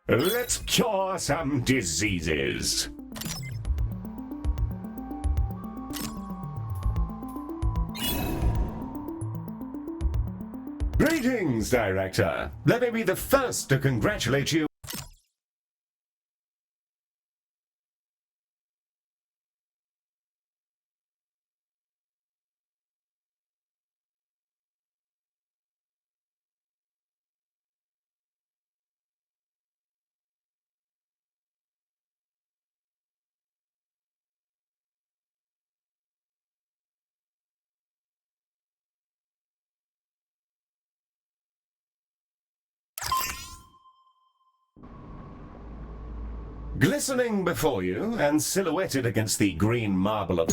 Let's cure some diseases. Greetings, Director. Let me be the first to congratulate you. Glistening before you and silhouetted against the green marble of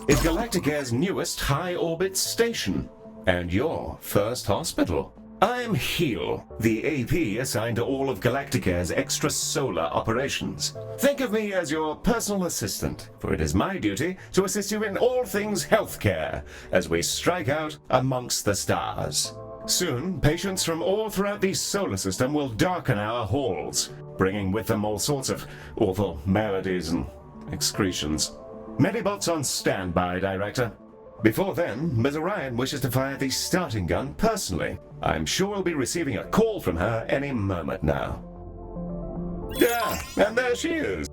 is Galacticare's newest high-orbit station and your first hospital. I'm Heel, the AP assigned to all of Galacticare's extrasolar operations. Think of me as your personal assistant, for it is my duty to assist you in all things healthcare as we strike out amongst the stars. Soon, patients from all throughout the solar system will darken our halls, bringing with them all sorts of awful maladies and excretions. Medibots on standby, Director. Before then, Ms. Orion wishes to fire the starting gun personally. I'm sure we'll be receiving a call from her any moment now. Yeah, and there she is.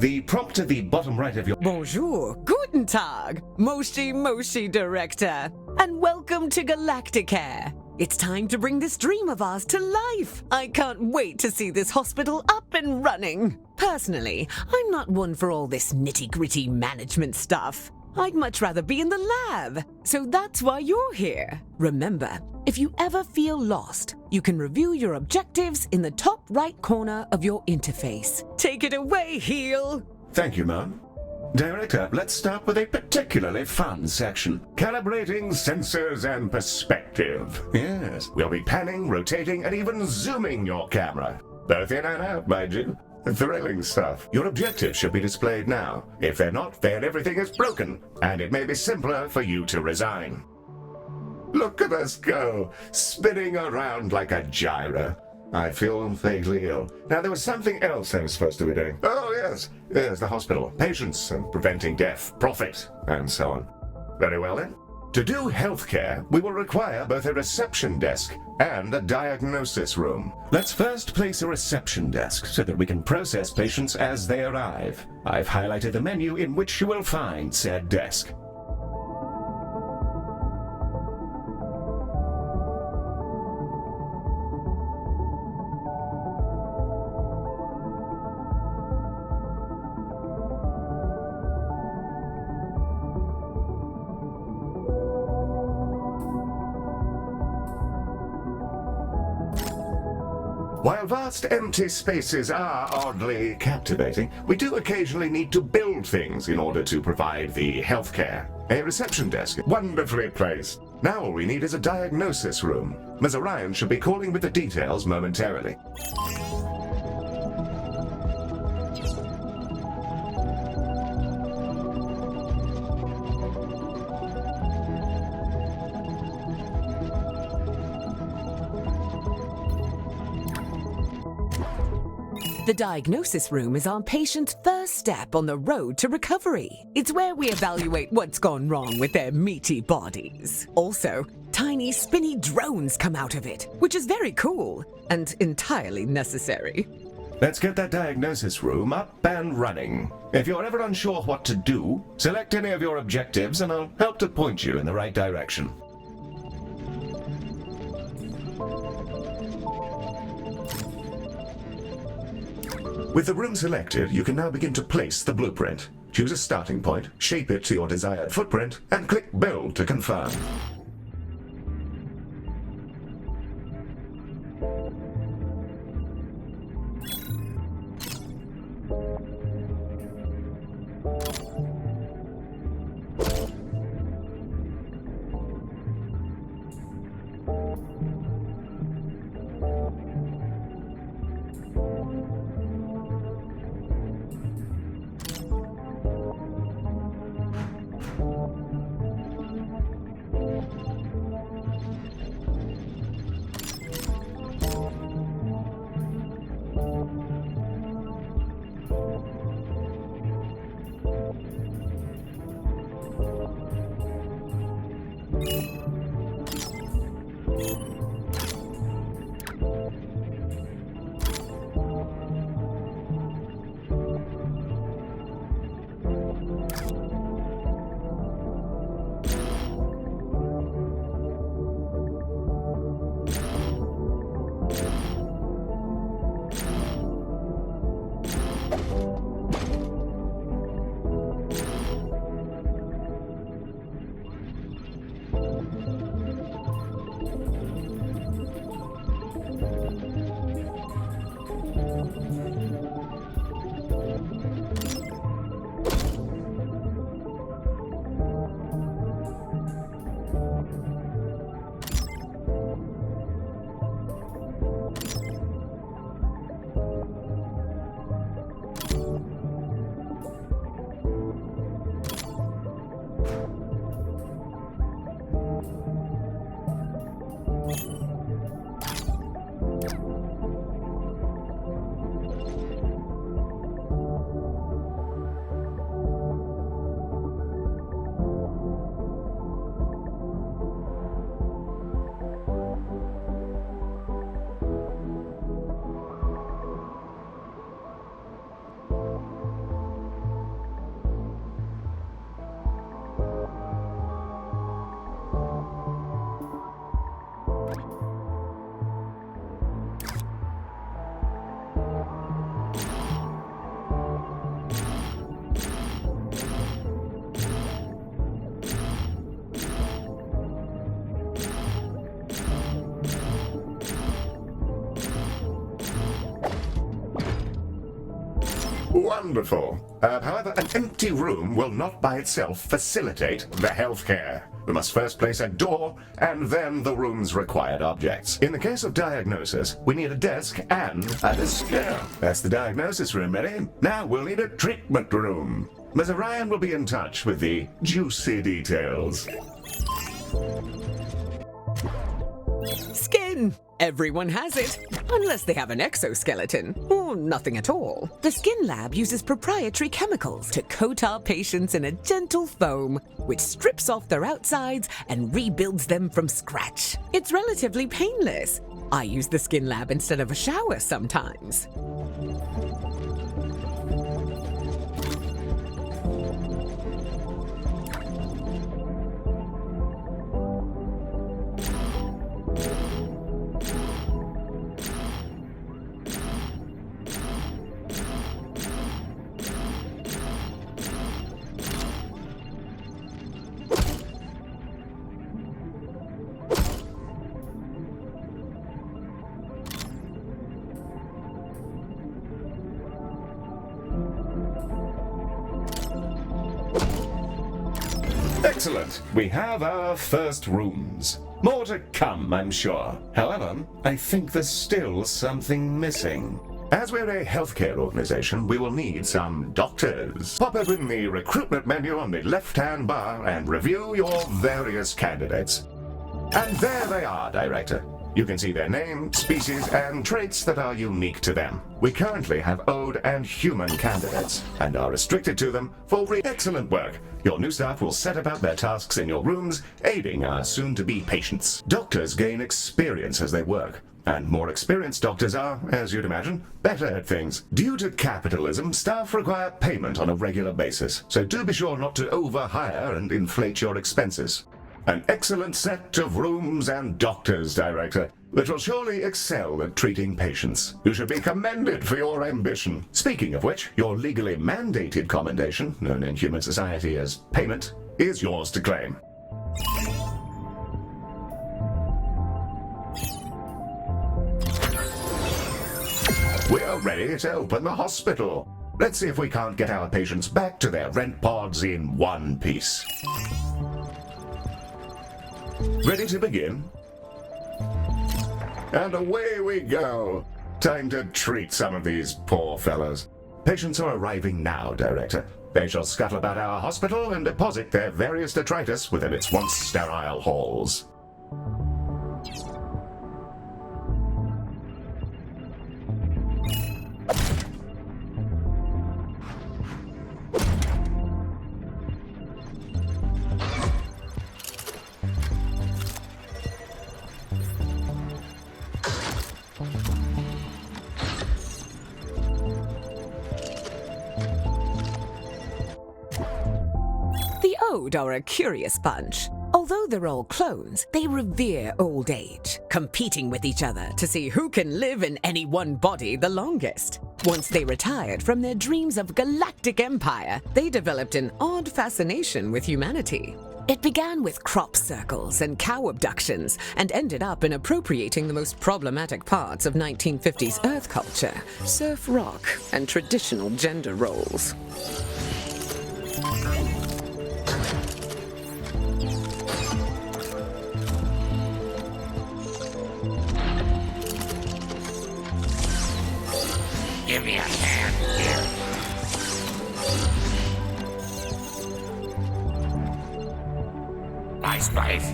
The prompt at the bottom right of your... Bonjour, guten Tag, Moshi Director, and welcome to Galacticare. It's time to bring this dream of ours to life. I can't wait to see this hospital up and running. Personally, I'm not one for all this nitty-gritty management stuff. I'd much rather be in the lab. So that's why you're here. Remember, if you ever feel lost, you can review your objectives in the top right corner of your interface. Take it away, Heel. Thank you, Mom. Director, let's start with a particularly fun section. Calibrating sensors and perspective. Yes, we'll be panning, rotating, and even zooming your camera. Both in and out, mind you. Thrilling stuff. Your objectives should be displayed now. If they're not, then everything is broken, and it may be simpler for you to resign. Look at us go, spinning around like a gyro. I feel vaguely ill. Now, there was something else I was supposed to be doing. Oh, yes. There's the hospital. Patients and preventing death, profit, and so on. Very well, then. To do healthcare, we will require both a reception desk and a diagnosis room. Let's first place a reception desk so that we can process patients as they arrive. I've highlighted the menu in which you will find said desk. While vast empty spaces are oddly captivating, we do occasionally need to build things in order to provide the healthcare. A reception desk, wonderfully placed. Now all we need is a diagnosis room. Ms. Orion should be calling with the details momentarily. The diagnosis room is our patient's first step on the road to recovery. It's where we evaluate what's gone wrong with their meaty bodies. Also, tiny spinny drones come out of it, which is very cool and entirely necessary. Let's get that diagnosis room up and running. If you're ever unsure what to do, select any of your objectives and I'll help to point you in the right direction. With the room selected, you can now begin to place the blueprint. Choose a starting point, shape it to your desired footprint, and click Build to confirm. Wonderful. However, an empty room will not by itself facilitate the healthcare. We must first place a door and then the room's required objects. In the case of diagnosis, we need a desk and a discare. That's the diagnosis room, ready? Now we'll need a treatment room. Ms. Orion will be in touch with the juicy details. Skin! Everyone has it, unless they have an exoskeleton, or nothing at all. The Skin Lab uses proprietary chemicals to coat our patients in a gentle foam, which strips off their outsides and rebuilds them from scratch. It's relatively painless. I use the Skin Lab instead of a shower sometimes. Excellent. We have our first rooms. More to come, I'm sure. However, I think there's still something missing. As we're a healthcare organization, we will need some doctors. Pop open the recruitment menu on the left-hand bar and review your various candidates. And there they are, Director. You can see their name, species, and traits that are unique to them. We currently have Ode and human candidates, and are restricted to them for excellent work. Your new staff will set about their tasks in your rooms, aiding our soon-to-be patients. Doctors gain experience as they work, and more experienced doctors are, as you'd imagine, better at things. Due to capitalism, staff require payment on a regular basis, so do be sure not to overhire and inflate your expenses. An excellent set of rooms and doctors, Director, that will surely excel at treating patients. You should be commended for your ambition. Speaking of which, your legally mandated commendation, known in human society as payment, is yours to claim. We are ready to open the hospital. Let's see if we can't get our patients back to their rent pods in one piece. Ready to begin? And away we go. Time to treat some of these poor fellows. Patients are arriving now, Director. They shall scuttle about our hospital and deposit their various detritus within its once sterile halls. The Ode are a curious bunch. Although they're all clones, they revere old age, competing with each other to see who can live in any one body the longest. Once they retired from their dreams of galactic empire, they developed an odd fascination with humanity. It began with crop circles and cow abductions, and ended up in appropriating the most problematic parts of 1950s Earth culture, surf rock, and traditional gender roles. Give me a hand here. Nice place.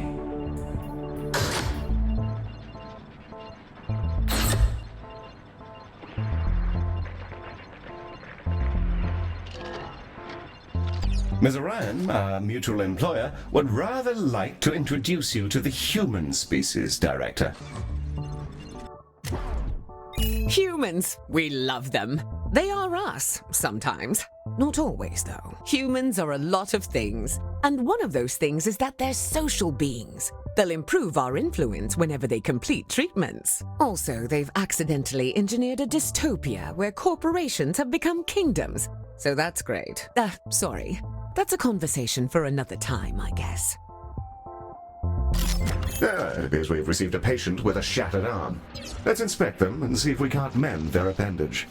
Ms. Orion, our mutual employer, would rather like to introduce you to the human species, Director. Humans, we love them. They are us, sometimes. Not always, though. Humans are a lot of things, and one of those things is that they're social beings. They'll improve our influence whenever they complete treatments. Also, they've accidentally engineered a dystopia where corporations have become kingdoms. So that's great. Sorry. That's a conversation for another time, I guess. It appears we've received a patient with a shattered arm. Let's inspect them and see if we can't mend their appendage.